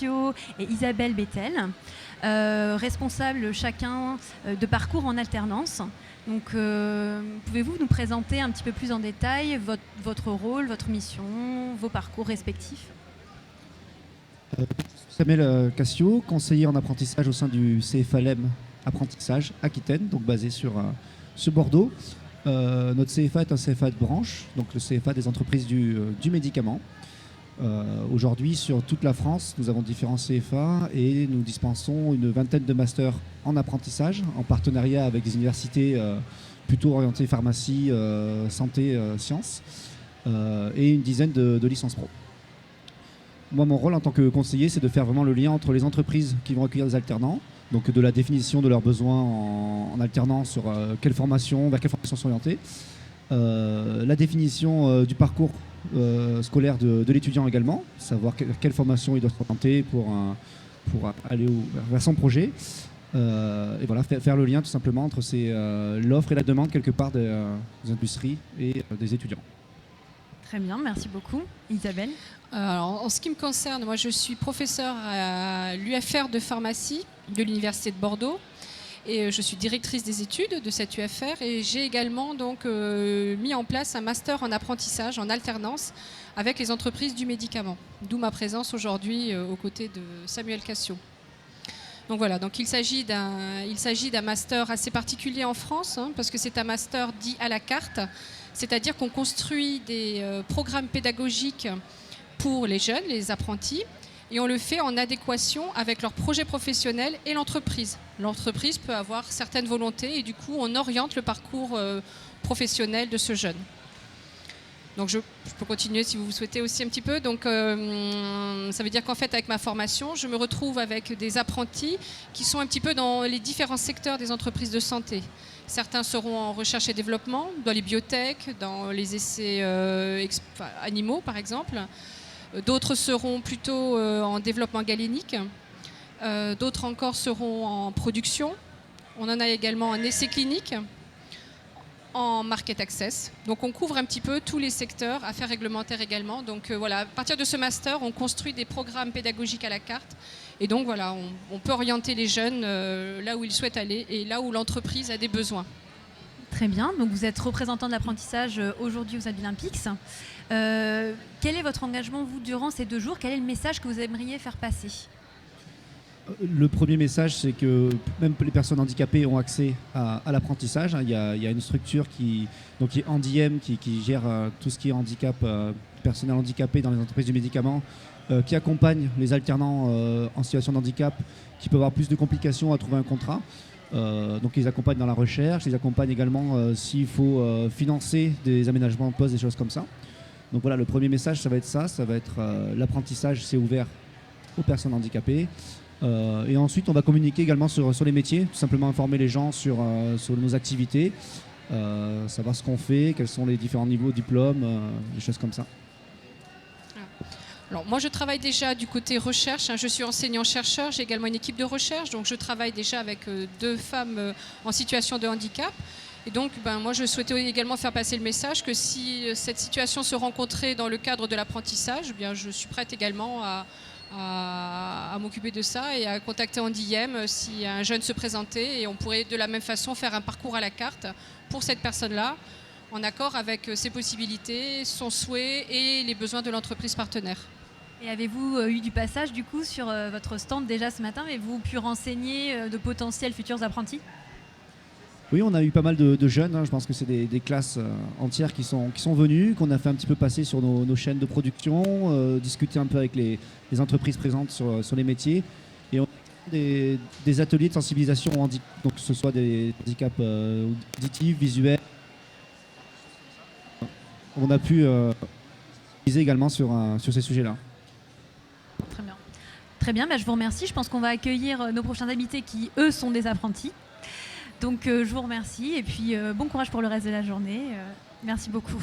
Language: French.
Cassio et Isabelle Bettel, responsables chacun de parcours en alternance. Donc, pouvez-vous nous présenter un petit peu plus en détail votre rôle, votre mission, vos parcours respectifs? Samuel Cassio, conseiller en apprentissage au sein du CFALEM Apprentissage Aquitaine, donc basé sur Bordeaux. Notre CFA est un CFA de branche, donc le CFA des entreprises du médicament. Aujourd'hui, sur toute la France, nous avons différents CFA et nous dispensons une vingtaine de masters en apprentissage, en partenariat avec des universités plutôt orientées pharmacie, santé, sciences, et une dizaine de licences pro. Moi, mon rôle en tant que conseiller, c'est de faire vraiment le lien entre les entreprises qui vont accueillir des alternants, donc de la définition de leurs besoins en alternance sur vers quelle formation s'orienter, la définition du parcours scolaire de l'étudiant également, savoir quelle formation il doit s'orienter pour aller vers son projet, et voilà, faire le lien tout simplement entre l'offre et la demande quelque part des industries et des étudiants. Très bien, merci beaucoup. Isabelle? Alors, en ce qui me concerne, moi je suis professeure à l'UFR de pharmacie de l'Université de Bordeaux et je suis directrice des études de cette UFR et j'ai également donc mis en place un master en apprentissage en alternance avec les entreprises du médicament, d'où ma présence aujourd'hui aux côtés de Samuel Cassio. Donc voilà, donc il s'agit d'un master assez particulier en France, parce que c'est un master dit à la carte, c'est-à-dire qu'on construit des programmes pédagogiques pour les jeunes, les apprentis, et on le fait en adéquation avec leur projet professionnel et l'entreprise. L'entreprise peut avoir certaines volontés et du coup on oriente le parcours professionnel de ce jeune. Donc je peux continuer si vous souhaitez aussi un petit peu. Donc ça veut dire qu'en fait avec ma formation, je me retrouve avec des apprentis qui sont un petit peu dans les différents secteurs des entreprises de santé. Certains seront en recherche et développement, dans les biotech, dans les essais animaux par exemple. D'autres seront plutôt en développement galénique. D'autres encore seront en production. On en a également en essai clinique, en market access. Donc on couvre un petit peu tous les secteurs, affaires réglementaires également. Donc voilà, à partir de ce master, on construit des programmes pédagogiques à la carte. Et donc voilà, on peut orienter les jeunes là où ils souhaitent aller et là où l'entreprise a des besoins. Très bien, donc vous êtes représentant de l'apprentissage aujourd'hui aux Olympics. Quel est votre engagement, vous, durant ces 2 jours? Quel est le message que vous aimeriez faire passer? Le premier message, c'est que même les personnes handicapées ont accès à l'apprentissage. Il y a une structure qui est Handiem, qui gère tout ce qui est handicap, personnel handicapé dans les entreprises du médicament, qui accompagne les alternants en situation de handicap qui peuvent avoir plus de complications à trouver un contrat. Donc ils accompagnent dans la recherche, ils accompagnent également s'il faut financer des aménagements de poste, des choses comme ça. Donc voilà, le premier message, ça va être l'apprentissage, c'est ouvert aux personnes handicapées. Et ensuite, on va communiquer également sur les métiers, tout simplement informer les gens sur nos activités, savoir ce qu'on fait, quels sont les différents niveaux de diplôme, des choses comme ça. Alors moi je travaille déjà du côté recherche, je suis enseignant-chercheur, j'ai également une équipe de recherche, donc je travaille déjà avec 2 femmes en situation de handicap. Et donc moi je souhaitais également faire passer le message que si cette situation se rencontrait dans le cadre de l'apprentissage, eh bien je suis prête également à m'occuper de ça et à contacter Handiem si un jeune se présentait et on pourrait de la même façon faire un parcours à la carte pour cette personne-là, en accord avec ses possibilités, son souhait et les besoins de l'entreprise partenaire. Et avez-vous eu du passage du coup sur votre stand déjà ce matin? Avez-vous pu renseigner de potentiels futurs apprentis? Oui, on a eu pas mal de jeunes, je pense que c'est des classes entières qui sont venues, qu'on a fait un petit peu passer sur nos chaînes de production, discuter un peu avec les entreprises présentes sur les métiers. Et on a des ateliers de sensibilisation, donc que ce soit des handicaps auditifs, visuels. On a pu viser également sur ces sujets-là. Très bien. Très bien, je vous remercie. Je pense qu'on va accueillir nos prochains invités qui, eux, sont des apprentis. Donc je vous remercie et puis bon courage pour le reste de la journée. Merci beaucoup.